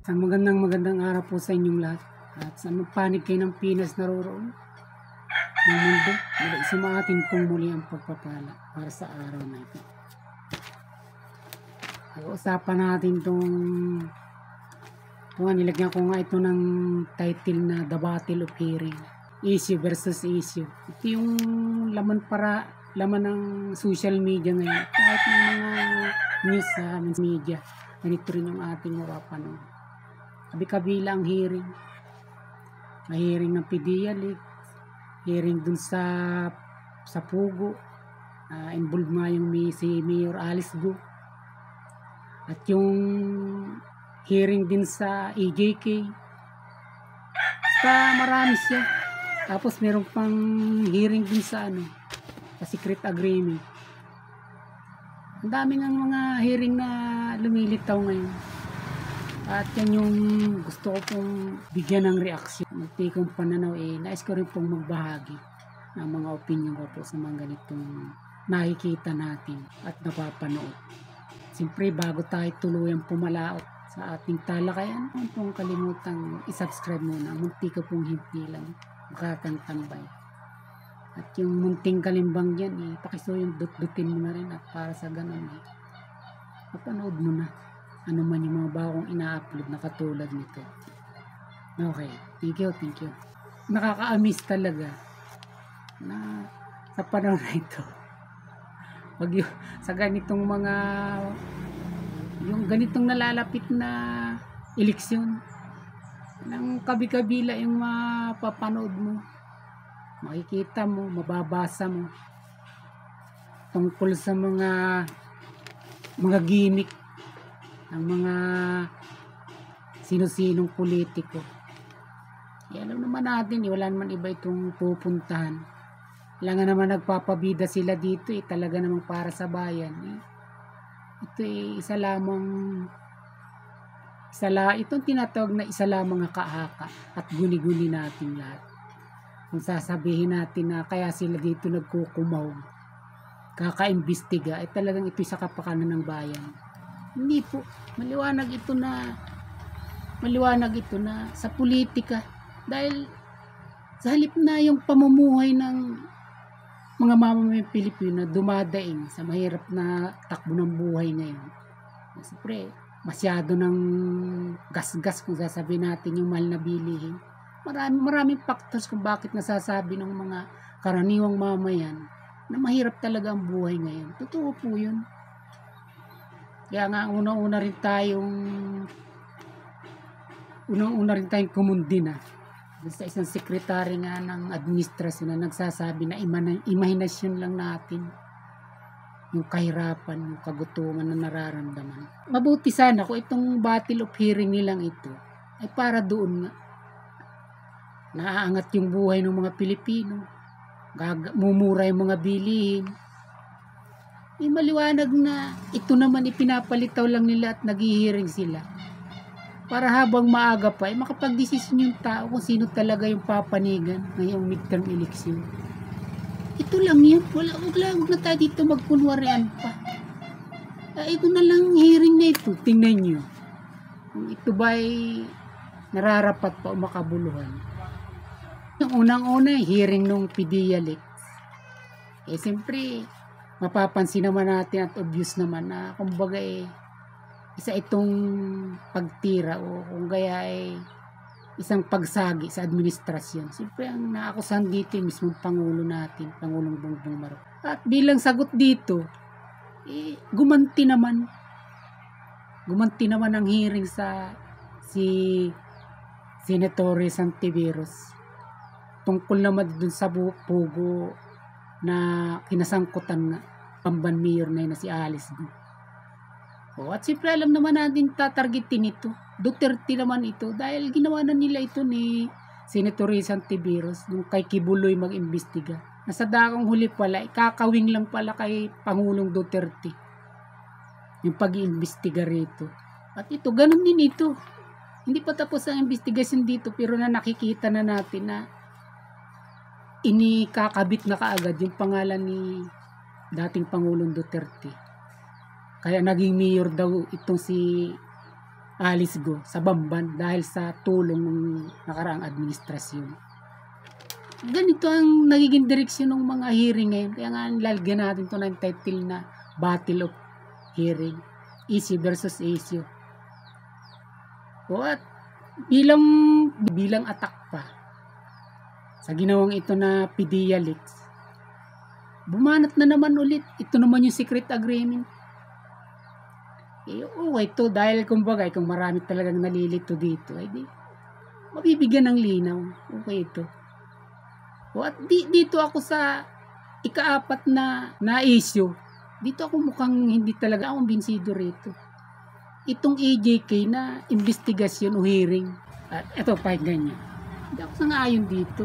Ang magandang araw po sa inyong lahat. At sa magpanig kayo ng Pinas naroroon ng mundo, isa atin pong muli ang pagpapala para sa araw na ito. Usapan natin nilagyan ko nga ito ng title na The Battle of Hearing, Issue versus Issue. Ito yung laman ng social media ngayon. Kahit ng mga news sa media, ganito rin yung ating mapapanood. Kabila ang hearing. May hearing ng PDL, hearing dun sa Pugo. Involved nga yung si Mayor Alice Go. At yung hearing din sa EJK. Basta marami siya. Tapos meron pang hearing din sa secret agreement. Ang daming ang mga hearing na lumilitaw ngayon. At yan yung gusto ko pong bigyan ng reaksyon. Magtikong pananaw nais ko rin pong magbahagi ng mga opinion ko po sa mga ganitong nakikita natin at napapanood. Siyempre bago tayo tuluyang pumalaot sa ating talakayan, huwag pong kalimutang isubscribe muna. Munti ko pong himpilan, makakantambay. At yung munting kalimbang yan, pakisuyong dut-dutin mo na rin at para sa ganun mapanood mo na. Ano man yung mga bagong ina-upload na katulad nito. Okay, thank you. Nakaka-amaze talaga na sa panahon na ito. Sa ganitong yung ganitong nalalapit na eleksyon, ng kabi-kabila yung mapapanood mo, makikita mo, mababasa mo tungkol sa mga gimmick ng mga sino-sinong politiko. Alam naman natin, wala naman iba itong pupuntahan. Wala nga naman nagpapabida sila dito, talaga namang para sa bayan. Ito itong tinatawag na isa lamang kahaka at guni-guni natin lahat. Kung sasabihin natin na kaya sila dito nagkukumaw, kakaimbestiga, talagang ito sa kapakanan ng bayan. Hindi po, maliwanag ito na sa politika, dahil sa halip na yung pamumuhay ng mga mamamayang Pilipino dumadaing sa mahirap na takbo ng buhay ngayon. Siyempre, masyado ng gas-gas kung sasabihin natin yung mahal na bilihin. Maraming factors kung bakit nasasabi ng mga karaniwang mamayan na mahirap talaga ang buhay ngayon. Totoo po yun. Kaya nga unang-una rin tayong kumundi na sa isang sekretary nga ng administrasyon na nagsasabi na imahinasyon lang natin yung kahirapan, yung kagutungan na nararamdaman. Mabuti sana kung itong battle of hearing nilang ito ay para doon nga naaangat yung buhay ng mga Pilipino, mumura yung mga bilihin. Maliwanag na ito naman ipinapalitaw lang nila at naghihiring sila para habang maaga pa makapagdesisyon yung tao kung sino talaga yung papanigan ngayong midterm election. Ito lang yan, wag na tayo dito magkunwarian pa. Ito na lang hearing na ito, tingnan nyo kung ito ba'y nararapat pa o makabuluhan. Yung unang-una hearing nung PDL, siyempre mapapansin naman natin at obvious naman na kumbaga isa itong pagtira o kung kaya isang pagsagi sa administrasyon. Siyempre ang naakusahan dito mismo Pangulo natin, Pangulong Bongbong Marcos. At bilang sagot dito, gumanti naman ang hearing si Senator Santiveros tungkol naman dun sa Pugo na kinasangkutan nga pamban mayor na si Alice Go. At siyempre alam naman natin tatargetin ito. Duterte naman ito dahil ginawa na nila ito ni Senator Santiveros nung kay Kibuloy mag-imbestiga. Nasa dakong huli pala, kakawing lang pala kay Pangulong Duterte yung pag-iimbestiga rito. At ito, ganun din ito. Hindi pa tapos ang investigasyon dito pero na nakikita na natin na inikakabit na kaagad yung pangalan ni dating Pangulong Duterte. Kaya naging mayor daw itong si Alice Go sa Bamban dahil sa tulong ng nakaraang administrasyon. Ganito ang nagiging direksyon ng mga hearing ngayon. Kaya nga lalagyan natin ito ng title na Battle of Hearing, issue versus issue. O at bilang attack pa sa ginawang ito na PDEA leaks, bumanat na naman ulit. Ito naman yung secret agreement. Okay ito dahil kumbaga kung marami talagang nalilito dito, ay di mabibigyan ng linaw. Okay ito. O at dito ako sa ika-4 na issue. Dito ako mukhang hindi talaga akong binsido rito. Itong AJK na investigasyon o hearing. At ito, pakinggan niyo. Hindi ako sang-ayon dito.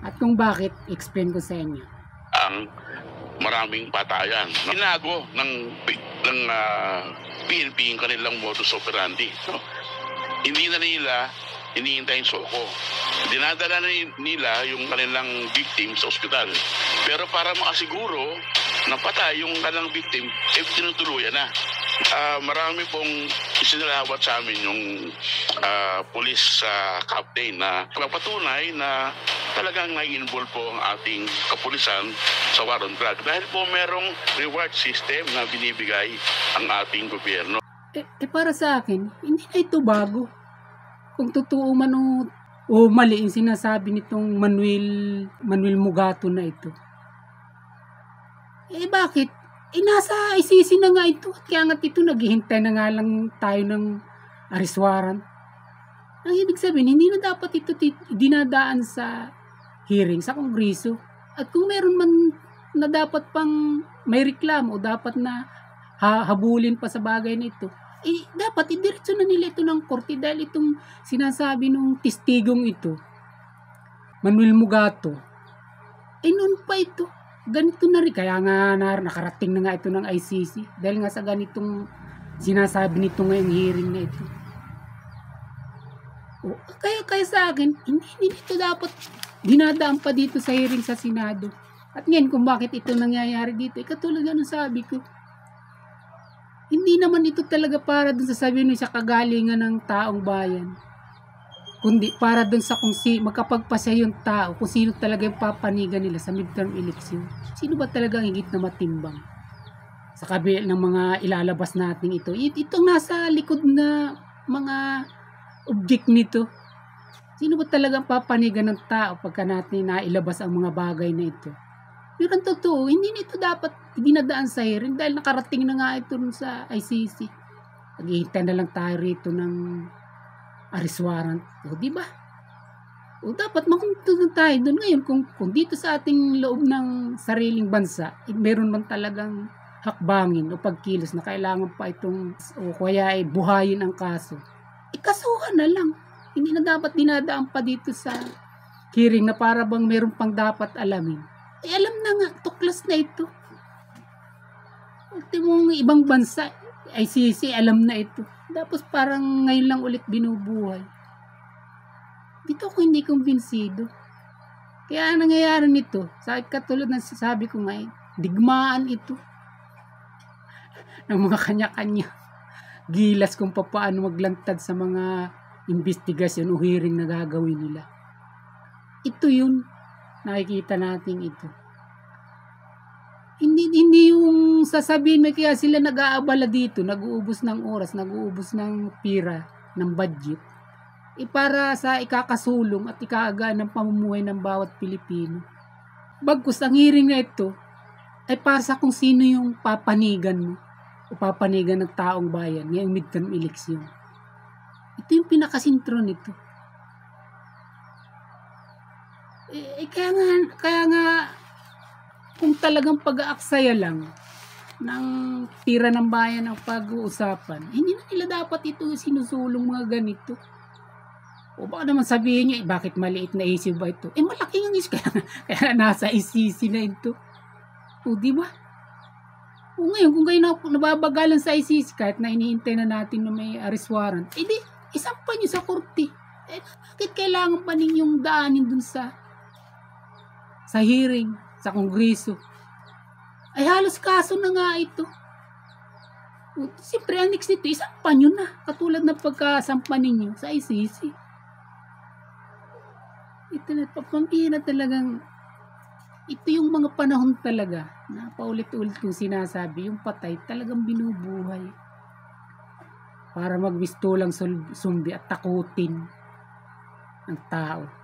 At kung bakit, explain ko sa inyo. Ang maraming patayan. Binago ng PNP yung kanilang modus operandi. No? Hindi na nila iniintay yung soko. Dinadala na nila yung kanilang victim sa ospital. Pero para makasiguro na patay yung kanilang victim, tinutuluyan na. Marami pong isinalawat sa amin yung police captain na papatunay na talagang nai-involve po ang ating kapulisan sa war on drug. Dahil po merong reward system na binibigay ang ating gobyerno. Para sa akin, hindi na ito bago. Kung totoo man o mali yung sinasabi nitong Manuel Mugato na ito. Bakit? Nasa ICC na nga ito. Kaya nga ito, naghihintay na nga lang tayo ng arrest warrant. Ang ibig sabihin, hindi na dapat ito dinadaan sa hearing sa Kongreso. At kung meron man na dapat pang may reklamo o dapat na habulin pa sa bagay na ito, dapat idiretso na nila ito ng korte dahil itong sinasabi ng testigong ito, Manuel Mugato, noon pa ito. Ganito na rin. Kaya nga nakarating na nga ito ng ICC dahil nga sa ganitong sinasabi nito ngayong hearing na ito. Kaya sa akin, hindi ito dapat dinadaan pa dito sa hearing sa Senado. At ngayon kung bakit ito nangyayari dito, katulad ng sabi ko, hindi naman ito talaga para dun sa sabihin sa kagalingan ng taong bayan. Kundi para dun sa kung makapagpasya yung tao, kung sino talaga yung papanigan nila sa midterm election. Sino ba talaga ang higit na matimbang? Sa kabila ng mga ilalabas natin ito. Itong nasa likod na mga object nito. Sino ba talaga ang papanigan ng tao pagka natin nailabas ang mga bagay na ito? Pero ang totoo, hindi nito dapat dinadaan sa hearing dahil nakarating na nga ito sa ICC. Naghihintay na lang tayo rito ng arrest warrant. O, di ba? O, dapat makuntunan tayo doon ngayon kung dito sa ating loob ng sariling bansa, meron man talagang hakbangin o pagkilos na kailangan pa itong o kaya buhayin ang kaso. Ikasuhan na lang. Hindi na dapat dinadaan pa dito sa hearing na para bang meron pang dapat alamin. Alam na nga, tuklas na ito. Ultimong ibang bansa, ICC, alam na ito. Tapos parang ngayon lang ulit binubuhay. Dito ako hindi kumbinsido. Kaya nangyayari nito, katulad ng sabi ko ngayon, digmaan ito. Ng mga kanya-kanya. Gilas kung paano maglantad sa mga investigasyon o hearing na gagawin nila. Ito yun. Nakikita natin ito. Hindi yung sasabihin mo kaya sila nag-aabala dito, nag-uubos ng oras, nag-uubos ng pira, ng budget. Para sa ikakasulong at ikaagaan ng pamumuhay ng bawat Pilipino. Bagkus ang hearing na ito ay para sa kung sino yung papanigan mo o papanigan ng taong bayan ngayong midterm election. Ito yung pinakasintro nito. Kaya nga kung talagang pag-aaksaya lang ng tira ng bayan ang pag-uusapan, hindi na nila dapat ito sinusulong mga ganito. O baka naman sabihin niya, bakit maliit na issue ba ito? Malaki yung issue, kaya nasa ICC na ito. O diba? O ngayon, kung kayo nababagalan sa ICC, kahit na iniintay na natin na may arrest warrant, di, isampan nyo sa korte. Bakit kailangan pa ninyong daanin dun sa hearing, sa Kongreso? Ay halos kaso na nga ito. Siyempre, ang next nito, isampa nyo na. Katulad ng pagkasampa ninyo sa ICC. Ito na, papambira talagang, ito yung mga panahon talaga na paulit-ulit kong sinasabi, yung patay talagang binubuhay. Para magbisto lang sumbi at takutin ang tao.